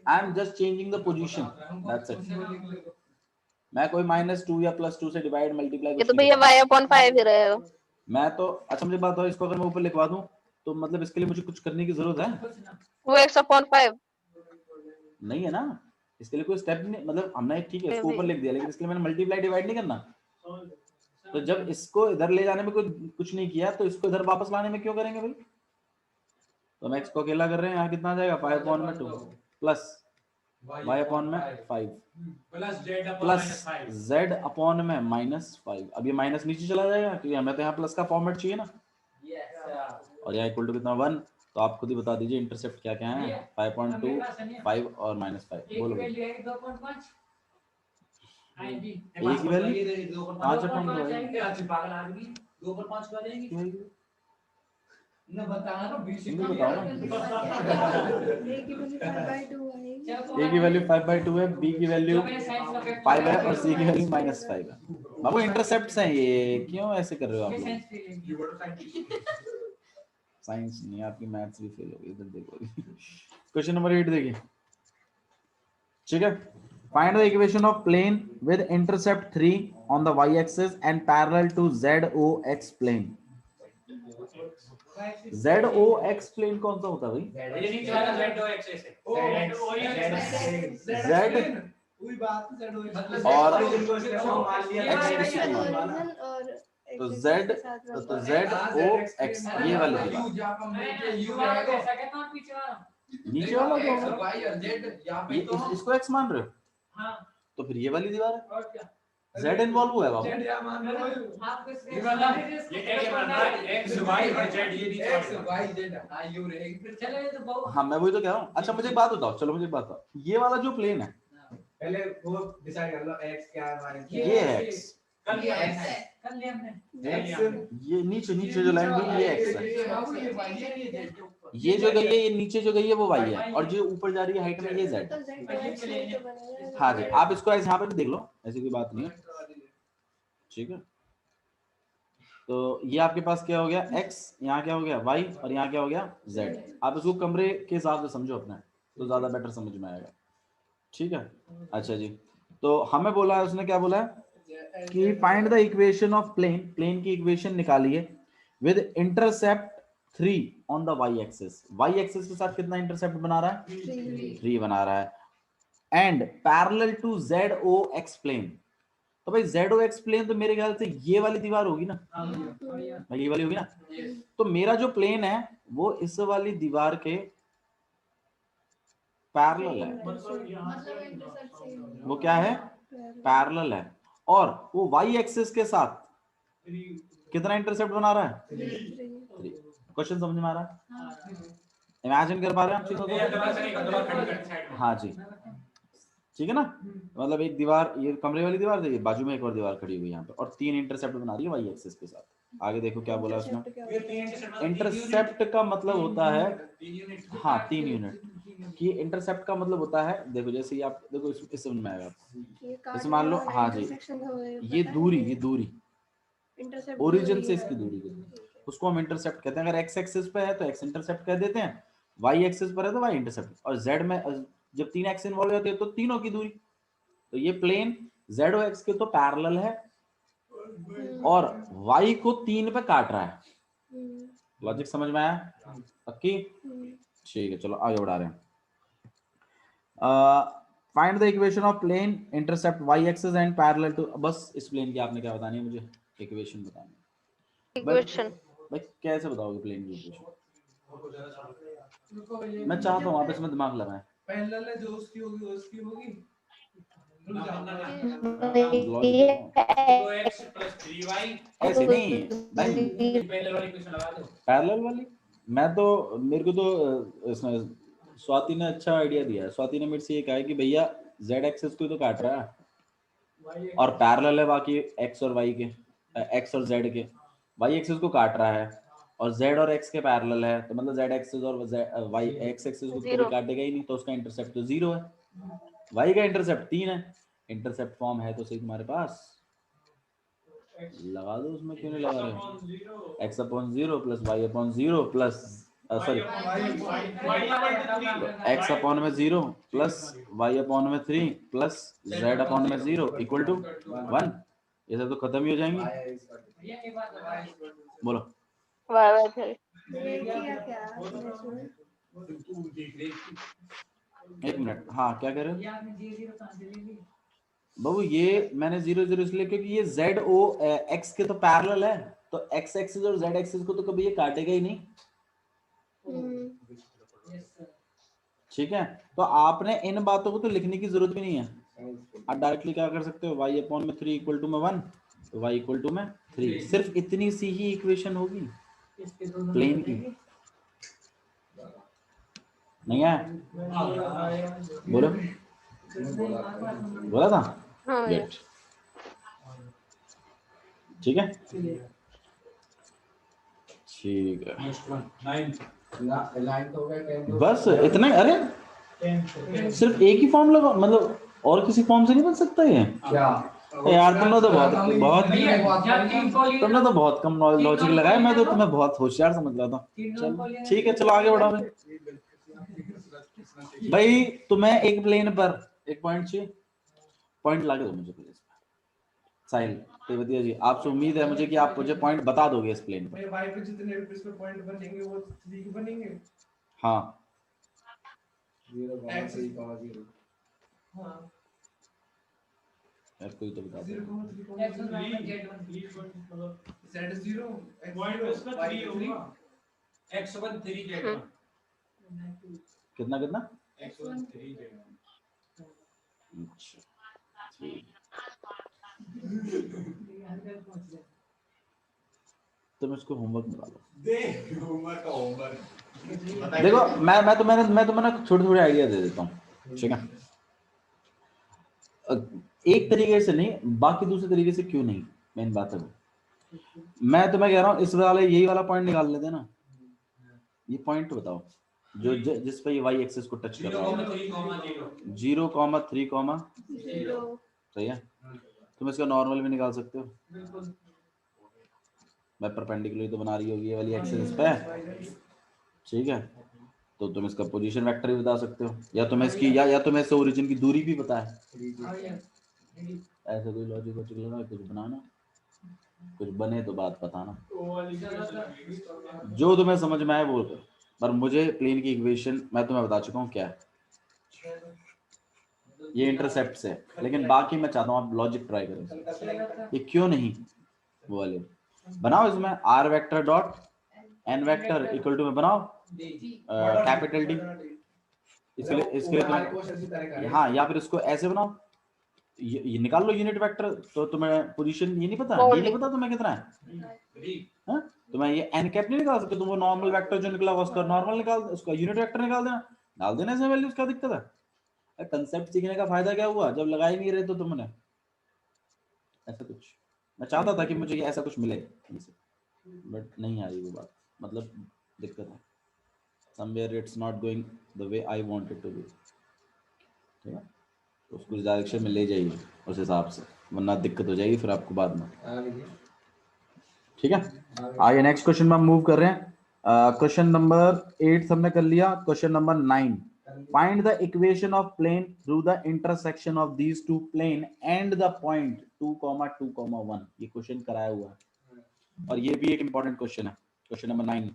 I am just changing the position, that's it. मैं कोई -2 या +2 से डिवाइड मल्टीप्लाई ये कुछ तो नहीं भैया कर रहा। y/5 ही रहेगा। मैं तो अच्छा मुझे बात हो, इसको अगर मैं ऊपर लिखवा दूं तो मतलब इसके लिए मुझे कुछ करने की जरूरत है? वो 2x/5 नहीं है ना, इसके लिए कोई स्टेप नहीं, मतलब हमने ठीक है इसको ऊपर लिख दिया, लेकिन इसके लिए मैंने मल्टीप्लाई डिवाइड नहीं करना। तो जब इसको इधर ले जाने में कोई कुछ नहीं किया तो इसको इधर वापस लाने में क्यों करेंगे भाई? तो हम x को अकेला कर रहे हैं, यहाँ कितना आ जाएगा 5/2 प्लस y/5 प्लस z/5 अब ये माइनस नीचे चला जाएगा क्योंकि हमें तो यहाँ प्लस का फॉर्मेट चाहिए ना, और यहाँ इक्वल टू कितना 1, तो आप खुद ही बता दीजिए इंटरसेप्ट क्या क्या है, 5.2 5 और -5 बोलो भाई। ए की वैल्यू 5/2 न बताना ना 20 तुम भी बताओ ना। A की वैल्यू 5/2 है। ए की वैल्यू 5/2 है, बी की वैल्यू 5 है और सी की वैल्यू -5 है। बाबू इंटरसेप्ट्स हैं ये, क्यों ऐसे कर रहे हो आप लोग? साइंस नहीं, आपकी मैथ्स भी फेल हो गई, इधर देखो। क्वेश्चन नंबर 8 देखिए, ठीक है। Find the equation of plane with intercept 3 on the y axis and parallel to ZOX plane. ZOX plane कौन सा होता है भाई? ये नीचे वाला ZOX है। Z वही बात है ZOX और X किसी को मान लो। तो Z तो ZOX ये वाली दीवार, नीचे वाला क्या होगा? ये इसको x मान रहे हो? हाँ तो फिर ये वाली दीवार है, और क्या Z इन्वॉल्व हुआ है बाबू। Z या मान लो ये वाला ये x मान रहा है x y और z ये नीचे x y z हां यू रहेगी फिर चले तो बहुत। हाँ मैं वही तो कह रहा हूँ। अच्छा मुझे एक बात बताओ, चलो मुझे एक बात बताओ, ये वाला जो प्लेन है पहले वो डिसाइड कर लो x क्या है y ये है x, कर लिया हमने x ये नीचे नीचे जो लाइन गई ये x है, ये y है ये z ये जो गई है ये नीचे जो गई है वो y है, और जो ऊपर जा रही है हाइट में ये z। हाँ जी आप इसको ऐसे यहाँ पे भी देख लो, ऐसी कोई बात नहीं है, ठीक है। तो ये आपके पास क्या हो गया x, यहाँ क्या हो गया y और यहाँ क्या हो गया z। आप इसको कमरे के हिसाब से समझो अपने, तो ज्यादा बेटर समझ में आएगा, ठीक है। अच्छा जी, तो हमें बोला है, उसने क्या बोला है कि find the equation of plane, plane की इक्वेशन निकालिए with intercept 3 on the y axis. y axis के साथ कितना इंटरसेप्ट बना रहा है? 3 बना रहा है, and parallel to ZOX plane. तो भाई ZOX प्लेन तो मेरे ख्याल से ये वाली दीवार होगी ना, ये वाली होगी ना। तो मेरा जो प्लेन है वो इस वाली दीवार के पैरेलल है, वो क्या है? पैरेलल है, और वो y एक्सिस के साथ कितना इंटरसेप्ट बना रहा है? 3। क्वेश्चन समझ में आ रहा है? इमेजिन कर पा रहे हैं आप चीजों को? हाँ जी, ठीक है ना। मतलब एक दीवार, ये कमरे वाली दीवार, देखिए बाजू में एक और दीवार खड़ी हुई है यहाँ पे, और 3 इंटरसेप्ट बना रही है y एक्सिस के साथ। आगे देखो क्या बोला उसने, इंटरसेप्ट का मतलब होता है, हाँ 3 यूनिट कि इंटरसेप्ट का मतलब होता है, देखो जैसे ये आप देखो इस समझ में आएगा आपको, जैसे मान लो, हाँ जी ये दूरी ओरिजिन से इसकी दूरी, उसको हम इंटरसेप्ट कहते हैं। अगर x एक्सिस पे है तो x इंटरसेप्ट कह देते हैं, y एक्सिस पर है तो y इंटरसेप्ट, और z में जब 3 x इन्वॉल्व होते हैं तो तीनों की दूरी। तो ये प्लेन ZOX के तो पैरेलल है और y को 3 पे काट रहा है। लॉजिक समझ में आया? पक्की? ठीक है, चलो आगे बढ़ा रहे हैं। Find the equation of plane intercept y axis and parallel to, बस इस प्लेन की आपने क्या बतानी है? मुझे इक्वेशन बतानी है। इक्वेशन भाई कैसे बताओगे प्लेन की इक्वेशन? मैं चाहता हूँ आप इसमें दिमाग लगाएं। पैरेलल है जो उसकी होगी ये तो x plus 3y ऐसे नहीं भाई, पहले वाली क्वेश्चन लगा दो। पैरेलल वाली। मैं तो मेरे को तो इसमें स्वाति ने अच्छा आइडिया दिया है। स्वाति ने मेरे से ये कहा है कि भैया z एक्सिस को तो काट रहा है और पैरेलल है बाकी x और y के, x और z के, y एक्सिस को काट रहा है और z और x के पैरेलल है, तो मतलब z एक्सिस और y x एक्सिस को तो कभी काटेगा ही नहीं, तो उसका इंटरसेप्ट तो 0 है। y का इंटरसेप्ट 3 है। इंटरसेप्ट फॉर्म है तो सही तुम्हारे पास, लगा दो उसमें, क्यों नहीं लगा रहे हो? x/0 plus y/0 plus sorry x/0 plus y/3 plus z/0 equal to 1। ये सब तो खत्म ही हो जाएंगे। बोलो y/3 ये किया क्या आपने इसमें? एक मिनट, हाँ क्या कह रहे हो बाबू? ये मैंने 0 0 इसलिए क्योंकि ये z o x के तो पैरेलल है, तो x एक्सिस और z एक्सिस को तो कभी ये काटेगा ही नहीं। ठीक है, तो आपने इन बातों को तो लिखने की जरूरत भी नहीं है, आप डायरेक्टली क्या कर सकते हो, y/3 इक्वल टू में 1 तो y इक्वल टू में 3, सिर्फ इतनी सी ही इक्वेशन होगी प्लेन की। नहीं है? बोलो, बोला था? हाँ भैया। Good. ठीक है, ठीक है, बस इतना ही। अरे सिर्फ एक ही फॉर्म लगा, मतलब और किसी फॉर्म से नहीं बन सकता ये क्या? यार तुमने तो बहुत कम लॉजिक लगाया, मैं तो तुम्हें बहुत होशियार समझ रहा था। चलो ठीक है, चलो आगे बढ़ो भाई। तुम्हें एक प्लेन पर एक पॉइंट चाहिए, पॉइंट लाके दो मुझे प्लीज। साहिल तेवतिया जी, आपसे उम्मीद है मुझे कि आप मुझे पॉइंट बता दोगे इस प्लेन पर। वाई पे जितने भी इस पे पॉइंट बनेंगे वो 3 के बनेंगे। हाँ 0, 3, 0। हां यार कोई तो बता दो। 0, 3, z0 पॉइंट उसका 3 होगा, x1 3 z1 कितना कितना x1 3 z1। अच्छा ठीक। तुम इसको होमवर्क में डालो। देख होमवर्क का होमवर्क देखो मैं तुम्हें छोटे छोटे आइडिया दे देता हूँ, ठीक है? एक तरीके से नहीं, बाकी दूसरे तरीके से क्यों नहीं, मेन बात है वो। मैं तुम्हें कह रहा हूँ इस वाले यही वाला पॉइंट निकाल लेते ना। ये पॉइंट बताओ जो जिस पे ये y एक्सिस को टच कर रहा है, 0, 3, 0। सही है, तुम इसका नॉर्मल भी निकाल सकते हो। मैं परपेंडिकुलर तो बना रही होगी ये वाली एक्सिस पे, ठीक है? तो तुम इसका पोजीशन वेक्टर भी बता सकते हो, या तुम्हें इसकी या तुम्हें इससे ओरिजिन की दूरी भी पता है। ऐसे कोई लॉजिक लगा कुछ बनाना, कुछ बने तो बात बताना, जो तुम्हें समझ में आए वो करो। पर मुझे प्लेन की इक्वेशन मैं तुम्हें बता चुका हूँ क्या है, ये इंटरसेप्ट से, लेकिन बाकी मैं चाहता हूँ आप लॉजिक ट्राई करें। ये क्यों नहीं वो वाले बनाओ, इसमें r vector dot n vector equal to में बनाओ कैपिटल D। इसके लिए हाँ, या फिर इसको ऐसे बनाओ, ये निकाल लो यूनिट वेक्टर, तो तुम्हें पोजीशन ये नहीं पता, ये नहीं पता तुम्हें कितना है, हाँ? तुम्हें ये n कैप नहीं निकाल सकते, तुम वो नॉर्मल वेक्टर जो निकला उसका नॉर्मल निकाल, उसका यूनिट वेक्टर निकाल देना, डाल देना इसमें वैल्यूज। क्या दिक्कत है? कंसेप्ट सीखने का फायदा क्या हुआ जब लगा ही नहीं रहे तो तुमने ऐसा कुछ। मैं चाहता था कि मुझे ये ऐसा कुछ मिले, बट नहीं आ रही वो बात, मतलब दिक्कत है। somewhere it's not going the way I want it to be, ठीक है? तो उसको डायरेक्शन में ले जाइए उस हिसाब से, वरना दिक्कत हो जाएगी फिर आपको बाद में, ठीक है? आइए नेक्स्ट क्वेश्चन में हम मूव कर रहे हैं। क्वेश्चन नंबर 8 हमने कर लिया। Question number 9, find the equation of plane through the intersection of these two plane and the point 2, 2, 1। ये क्वेश्चन कराया हुआ है और ये भी एक इंपॉर्टेंट क्वेश्चन है, क्वेश्चन नंबर 9,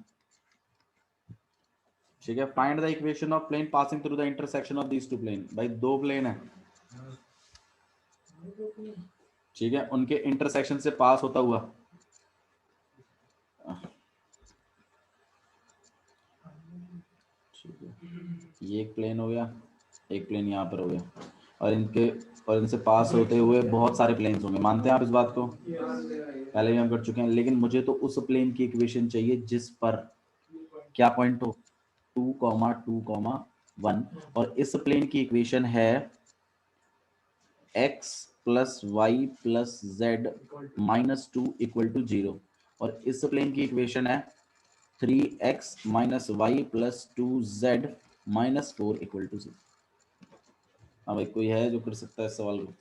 ठीक है? Find the equation of plane passing through the intersection of these two plane. भाई दो प्लेन है, ठीक है? उनके इंटरसेक्शन से पास होता हुआ, ठीक है? ये एक प्लेन हो गया, एक प्लेन यहाँ पर हो गया, और इनके और इनसे पास होते हुए बहुत सारे प्लेन्स होंगे। मानते हैं आप इस बात को? पहले भी हम कर चुके हैं। लेकिन मुझे तो उस प्लेन की इक्वेशन चाहिए जिस पर क्या पॉइंट हो, 2, 2, 1, और इस प्लेन की इक्वेशन है x plus y plus z minus 2 equal to 0, और इस प्लेन की इक्वेशन है 3x minus y plus 2z minus 4 equal to 0। हाँ भाई, कोई है जो कर सकता है इस सवाल को?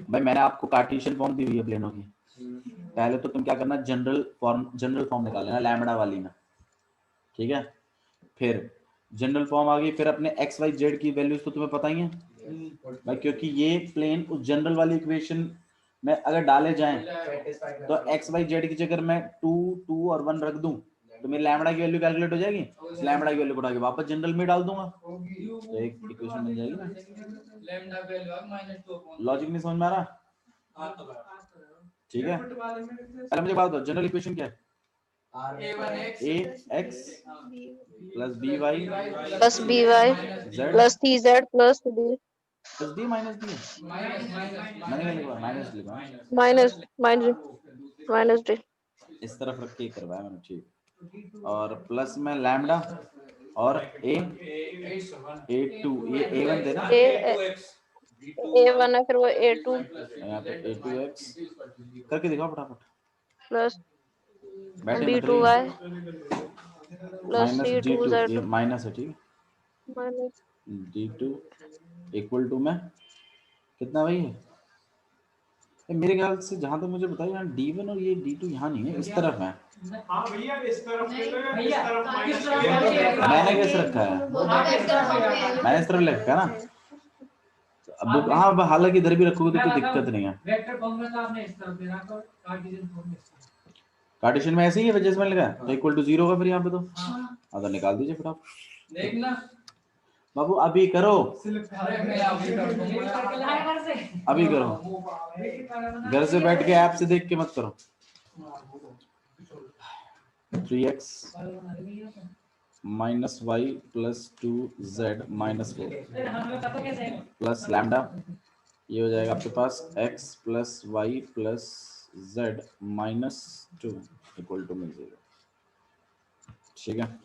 भाई मैंने आपको कार्टेशियन फॉर्म दी हुई है प्लेनों की। पहले तो तुम क्या करना, जनरल फॉर्म निकाल लेना लैम्बडा वाली में, ठीक है? फिर जनरल फॉर्म आ गई, फिर अपने एक्स वाई जेड की वैल्यूज तो तुम्हें पता ही है भाई, क्योंकि ये प्लेन उस जनरल वाली इक्वेशन में अगर डाले जाएं तो एक्स वाई जेड की जगह मैं 2, 2 और 1 रख दूं तो मेरी लैम्बडा की वैल्यू कैलकुलेट हो जाएगी। लैम्बडा की वैल्यू को उठा के वापस जनरल में डाल दूंगा तो एक इक्वेशन बन जाएगी ना। लैम्डा वैल्यू -2 लॉजिक नहीं समझ में आ रहा? ठीक है, पहले मुझे बात दो, जनरल इक्वेशन क्या है? ax plus by plus b y z plus c z plus d plus d minus d मैंने क्या लिखा? माइनस लिखा है। Minus minus minus d. इस तरफ रख के करवाया मैंने, ठीक। और प्लस में लैम्डा और a2, ये a1 थे ना, ए वन है, फिर वो A2 यहाँ पे a2x करके दिखाओ फटाफट, प्लस बैठे मत B2 रहिए। Y plus minus C2 d2, ये Z2 माइनस है, ठीक है? माइनस d2 इक्वल टू में कितना भाई है? मेरे ख्याल से जहां तक मुझे बताया यहाँ d1 और ये d2 यहाँ नहीं है, इस तरफ है। हाँ भैया, इस तरफ ले लो या भैया, इस तरफ माइनस किस तरफ किया? मैंने कैसे रखा है? मैंने इस तरफ लिखा है ना। अब हाँ, हालांकि इधर भी रखोगे तो कोई दिक्कत नहीं है। वेक्टर फॉर्म में तो आपने इस तरफ दे रखा और कार्टेशियन फॉर्म में इस तरफ। कार्टेशियन में ऐसे ही है वजह से मैंने लिखा है, तो इक्वल टू 0 होगा फिर यहाँ पे तो। हाँ तो निकाल दीजिए फटाफट। देखना बाबू अभी करो, अरे मैं अभी करके लाया घर से, अभी करो, घर से बैठ के ऐप से देख के मत करो। 3x minus y plus 2z minus 4 plus lambda, ये हो जाएगा आपके पास x plus y plus z minus 2 equal to में 0, ठीक है?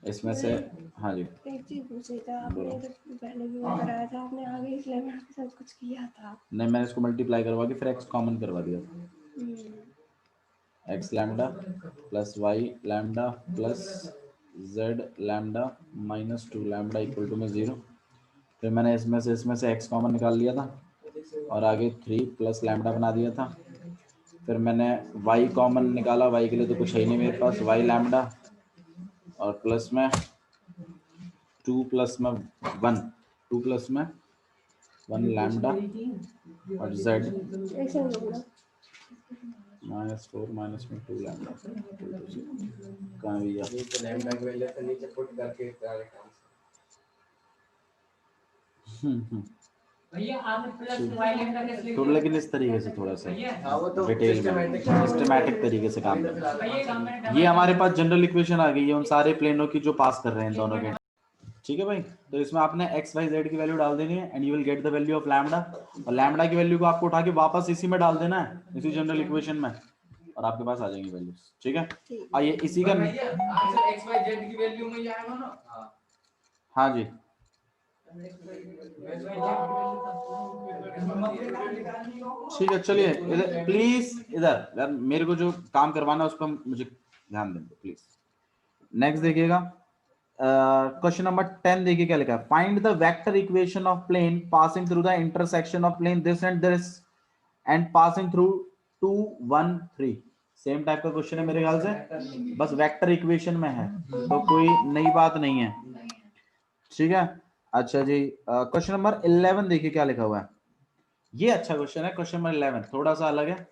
इसमें से हाँ जी, एक चीज पूछी था आपने, तो पहले भी वो कराया था आपने, आगे इस लेवल के साथ कुछ किया था? नहीं मैंने इसको मल्टीप्लाई करवा के फिर x कॉमन करवा दिया था। x lambda plus y lambda plus z lambda minus 2 lambda equal to में 0। फिर मैंने इसमें से x कॉमन निकाल लिया था और आगे 3 प्लस लैम्डा बना दिया था। फिर मैंने y कॉमन निकाला, y के लिए तो कुछ है ही नहीं मेरे पास, y लैम्डा और प्लस में 2 प्लस में 1, 2 प्लस में 1 लैम्डा और z ऐसे होगा माइनस 4 माइनस में 2 लैम्डा कहाँ भैया? तो लैम्डा की वैल्यू तो नीचे पुट करके भैया आपने प्लस वाई लैम्डा कैसे लिखा? तो लेकिन इस तरीके से थोड़ा सा हाँ वो तो डिटेल में सिस्टमैटिक तरीके से काम करना है। भैया काम में ये हमारे पास जनरल इक्वेशन आ गई है उन सारे प्लेनों की जो पास कर रहे हैं दोनों के, ठीक है भाई? तो इसमें आपने x y z की वैल्यू डाल देनी है and you will get the value of lambda, और लैम्डा की वैल्यू को आपको उठा के वापस इसी में डाल देना है, इसी जनरल इक्वेशन में, और आपके पास आ जाएंगी वैल्यूज, ठीक है? आइए इसी का आंसर x y z की वैल्यू में ही आएगा ना? हाँ जी, ठीक है। चलिए इधर प्लीज, इधर यार मेरे को जो काम करवाना है उस पर मुझे ध्यान दें प्लीज। नेक्स्ट देखिएगा, क्वेश्चन नंबर 10 देखिए क्या लिखा है। Find the vector equation of plane passing through the intersection of plane this and passing through 2, 1, 3। Same type का क्वेश्चन है मेरे ख्याल से, बस वेक्टर इक्वेशन में है तो कोई नई बात नहीं है, ठीक है? अच्छा जी, क्वेश्चन नंबर 11 देखिए क्या लिखा हुआ है। ये अच्छा क्वेश्चन है, क्वेश्चन नंबर 11 थोड़ा सा अलग है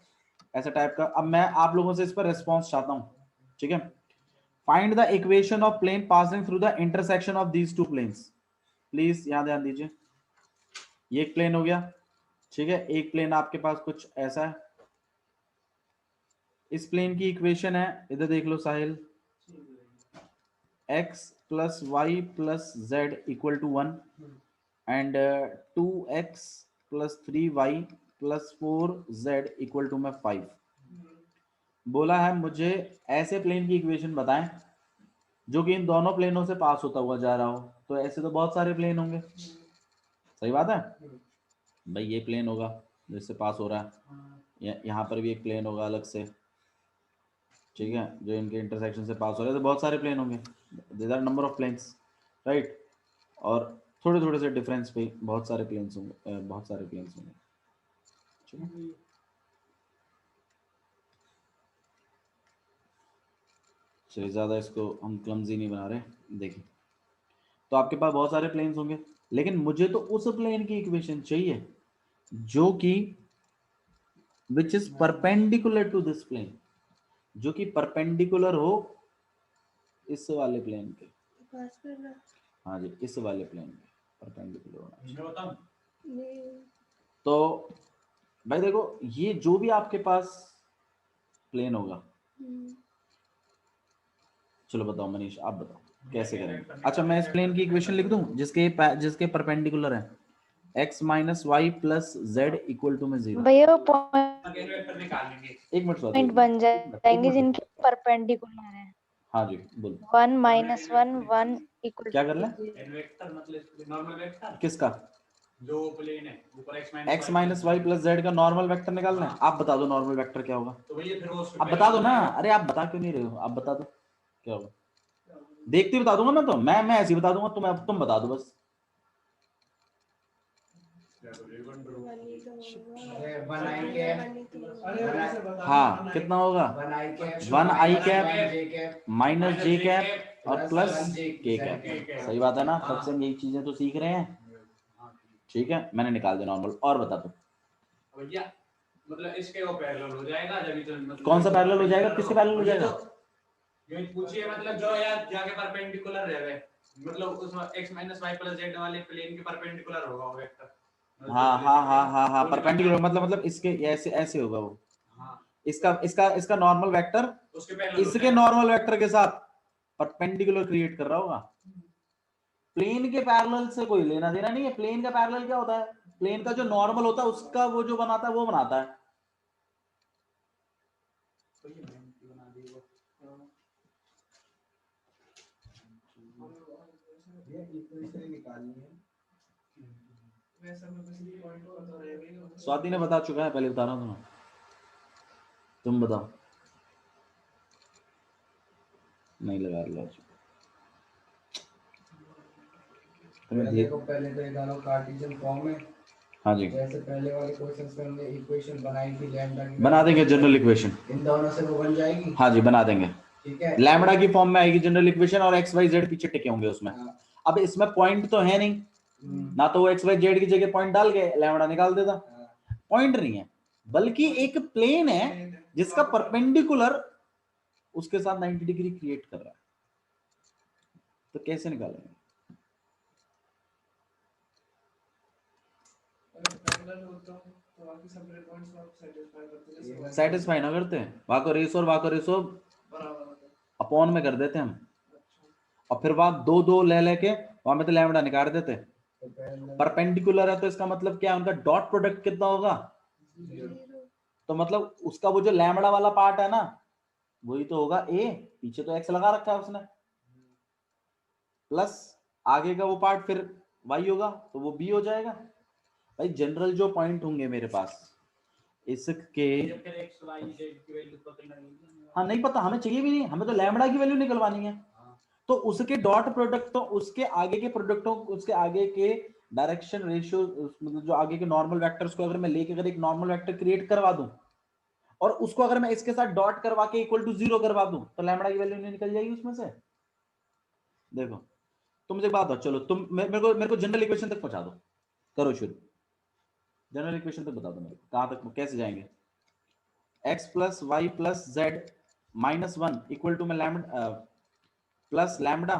ऐसा टाइप का। अब मैं आप लोगों से इस पर रिस्पॉन्स चाहता हूं, ठीक है? Find the equation of plane passing through the intersection of these two planes. Please यहां ध्यान दीजिए, ये एक प्लेन हो गया, ठीक है? एक प्लेन आपके पास कुछ ऐसा है, इस प्लेन की इक्वेशन है, इधर देख लो Sahil, x plus y plus z equal to 1 and 2x plus 3y plus 4z equal to में 5। बोला है मुझे ऐसे प्लेन की इक्वेशन बताएं जो कि इन दोनों प्लेनों से पास होता हुआ जा रहा हो। तो ऐसे तो बहुत सारे प्लेन होंगे, सही बात है भाई। ये प्लेन होगा जिससे पास हो रहा है, यहाँ पर भी एक प्लेन होगा अलग से, ठीक है, जो इनके इंटरसेक्शन से पास हो रहा है। तो बहुत सारे प्लेन होंगे, there are number of planes, right. और थोड़े थोड़े से डिफरेंस पे बहुत सारे प्लेन्स होंगे, बहुत सारे प्लेन्स होंगे, ठीक है। चलिए ज़्यादा इसको हम क्लमजी नहीं बना रहे। देखिए, तो आपके पास बहुत सारे प्लेन्स होंगे, लेकिन मुझे तो उस प्लेन की इक्वेशन चाहिए जो कि which is perpendicular to this plane, जो कि परपेंडिकुलर हो इस वाले प्लेन के। हाँ जी, इस वाले प्लेन के परपेंडिकुलर होना चाहिए। तो भाई देखो, ये जो भी आपके पास प्लेन होगा, चलो बताओ मनीष, आप बताओ कैसे करेंगे। अच्छा, मैं इस प्लेन की इक्वेशन लिख दूं जिसके परपेंडिकुलर है x minus y plus z equal to में 0। भैया एक मिनट पॉइंट बन जाएंगे जिनके परपेंडिकुलर है। हाँ जी बोलो। 1 माइनस 1 1 इक्वल क्या कर ले? वेक्टर मतलब नॉर्मल वेक्टर किसका? जो प्लेन है ऊपर x minus y plus z का नॉर्मल वेक्टर निकालना है। आप बता दो नॉर्मल वेक्टर क्या होगा। तो भैया फिर वो आप बता दो ना। अरे आप बता क्यों नहीं रहे हो, आप बता दो क्या होगा। देखते ही बता दूंगा मैं, तो मैं ऐसे ही बता दूंगा, तुम बता दो बस। हाँ, कितना होगा? 1 आई कैप माइनस जे कैप और प्लस के कैप। सही बात है ना, तब से हम यही चीजें तो सीख रहे हैं, ठीक है। मैंने निकाल दिया नॉर्मल। और बता दो भैया, मतलब इसके वो पैरेलल हो जाएगा जब तो मतलब कौन सा पैरेलल हो जाएगा, किसके पैरेलल हो जाएगा? ये पूछिए, मतलब जो यार जाके परपेंडिकुलर रहे, मतलब उसमें x minus y plus z वाले प्लेन के परपेंडिकुलर होगा वो वेक्टर। हाँ परपेंडिकुलर मतलब इसके ऐसे ऐसे होगा वो। इसका नॉर्मल वेक्टर इसके नॉर्मल वेक्टर के साथ परपेंडिकुलर क्रिएट कर रहा होगा। प्लेन के पैरेलल से कोई लेना देना नहीं है। प्लेन का पैरेलल क्या होता है? प्लेन का जो नॉर्मल होता है उसका वो जो बनाता है वो बनाता है। स्वाति ने बता चुका है, पहले बता रहा हूँ तुम बताओ। नहीं लगा लो। देखो पहले तो ये दोनों कार्टेशियन फॉर्म में। हाँ जी, जैसे पहले वाले क्वेश्चंस में हमने इक्वेशन बनाई थी लैम्डा की, बना देंगे जनरल इक्वेशन। इन दोनों से वो बन जाएगी। हाँ जी, बना देंगे, ठीक है। लैम्डा की फॉर्म में आएगी जनरल इक्वेशन और एक्स वाई जेड पीछे टिके होंगे उसमें। अब इसमें पॉइंट तो है नहीं ना, तो वो एक्स वाई जेड की जगह पॉइंट डाल के लैम्डा निकाल देता। पॉइंट नहीं है, बल्कि एक प्लेन है जिसका परपेंडिकुलर उसके साथ 90 डिग्री क्रिएट कर रहा है। तो कैसे निकालेंगे? सेटिस्फाई ना करते हैं, वाको रेसो अपॉन में कर देते हम, और फिर वहां दो दो ले लेके वहां में तो लैम्डा निकाल देते। परपेंडिकुलर है तो इसका मतलब क्या है, उनका डॉट प्रोडक्ट कितना होगा? तो मतलब उसका वो जो लैम्डा वाला पार्ट है ना, वही तो होगा ए, पीछे तो एक्स लगा रखा है उसने, प्लस आगे का वो पार्ट फिर वाई होगा तो वो बी हो जाएगा। भाई जनरल जो पॉइंट होंगे मेरे पास इसके, हाँ नहीं पता, हमें चाहिए भी नहीं, हमें तो लैम्डा की वैल्यू निकलवानी है। तो उसके डॉट प्रोडक्ट, तो उसके आगे के प्रोडक्टों, उसके आगे के डायरेक्शन रेशियो, मतलब जो आगे के नॉर्मल वेक्टर्स को अगर मैं लेके अगर एक नॉर्मल वेक्टर क्रिएट करवा दूं और उसको अगर मैं इसके साथ डॉट करवा के इक्वल टू 0 करवा दूं तो लैम्डा की वैल्यू नहीं निकल जाएगी उसमें से। देखो तुम मुझे बात बताओ, चलो तुम मेरे को जनरल इक्वेशन तक पहुंचा दो, करो शुरू। जनरल इक्वेशन तक बता दो मेरे को, कहां तक कैसे जाएंगे? x plus y plus z minus 1 equal to में लैम्डा प्लस लैम्डा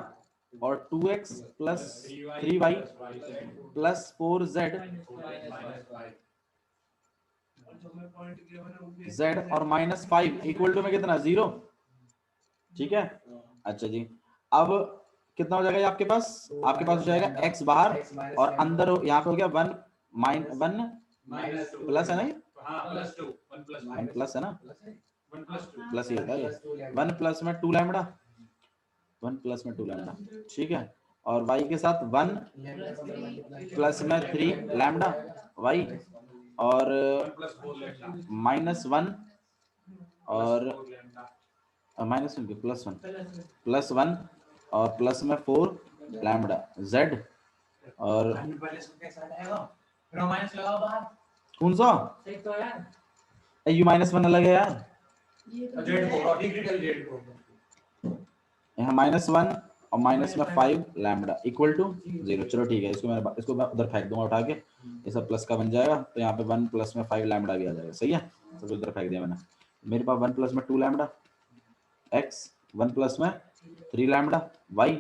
और 2x plus 3y plus 4z z और माइनस 5 इक्वल टू में कितना? 0। ठीक है, अच्छा जी। अब कितना हो जाएगा ये आपके पास हो जाएगा x बाहर और अंदर यहाँ पे हो गया 1 प्लस है नहीं, हाँ +2 1 + 1 प्लस है ना, 1 + 2 प्लस ही होता है, 1 प्लस में 2 लैम्बडा, 1 प्लस में 2 लैम्बडा, ठीक है। और y के साथ 1 प्लस में 3 लैम्बडा y और 1 + 4 लैम्बडा -1 और -1 के +1 और प्लस में 4 लैम्बडा z और रोमांस लगाओ बाहर कौन सा सही तो यार u -1 अलग है यार, जेड को डिग्री जेड को यहाँ -1 और माइनस में 5 लैम्बडा इक्वल टू 0। चलो ठीक है, इसको मैं उधर फेंक दूंगा उठा के, ये सब प्लस का बन जाएगा, तो यहाँ पे 1 प्लस में 5 लैम्बडा भी आ जाएगा, सही है। सब उधर फेंक दिया मैंने, मेरे पास 1 प्लस में 2 लैम्बडा x, 1 प्लस में 3 लैम्बडा y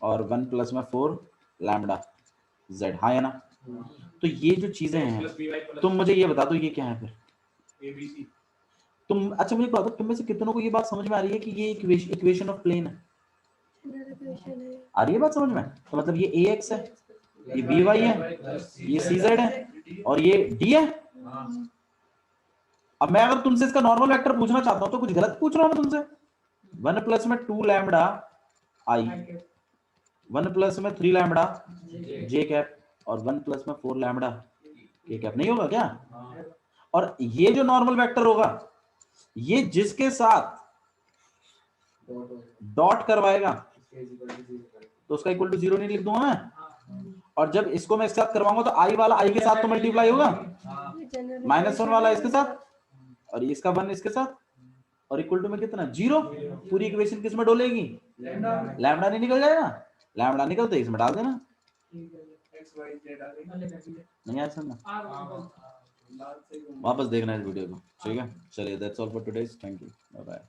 और 1 प्लस में 4 लैम्बडा z, हाँ है ना। तो ये जो चीजें हैं तुम मुझे ये बता दो ये क्या है फिर ABC तुम, अच्छा मुझे बता दो तुम में से कितनों को ये बात समझ में आ रही है कि ये इक्वेशन ऑफ प्लेन है, आ रही है बात समझ में। तो मतलब ये ax है, ये by है, ये cz है और ये d है। अब मैं अगर तुमसे इसका नॉर्मल वेक्टर पूछना चाहता हूं तो कुछ गलत पूछ रहा हूं मैं तुमसे। 1 प्लस में 2 लैम्बडा i, 1 प्लस में 3 लैम्बडा j कैप और 1 प्लस में 4 लैम्बडा k कैप, नहीं होगा क्या। और ये जो नॉर्मल वेक्टर होगा ये जिसके साथ डॉट करवाएगा तो उसका इक्वल टू 0 नहीं लिख दूंगा मैं, और जब इसको मैं इसके साथ करवाऊंगा तो i वाला i के साथ तो मल्टीप्लाई होगा, -1 वाला इसके साथ और इसका 1 इसके साथ, और इक्वल टू में कितना 0। पूरी इक्वेशन किस में डोलेगी, लैम्बडा नहीं निकल जाएगा, लैम्बडा निकलते इसमें डाल देना, नहीं आया समझ। वापस देखना इस वीडियो को, ठीक है। चलिए that's all for today, thank you, bye bye.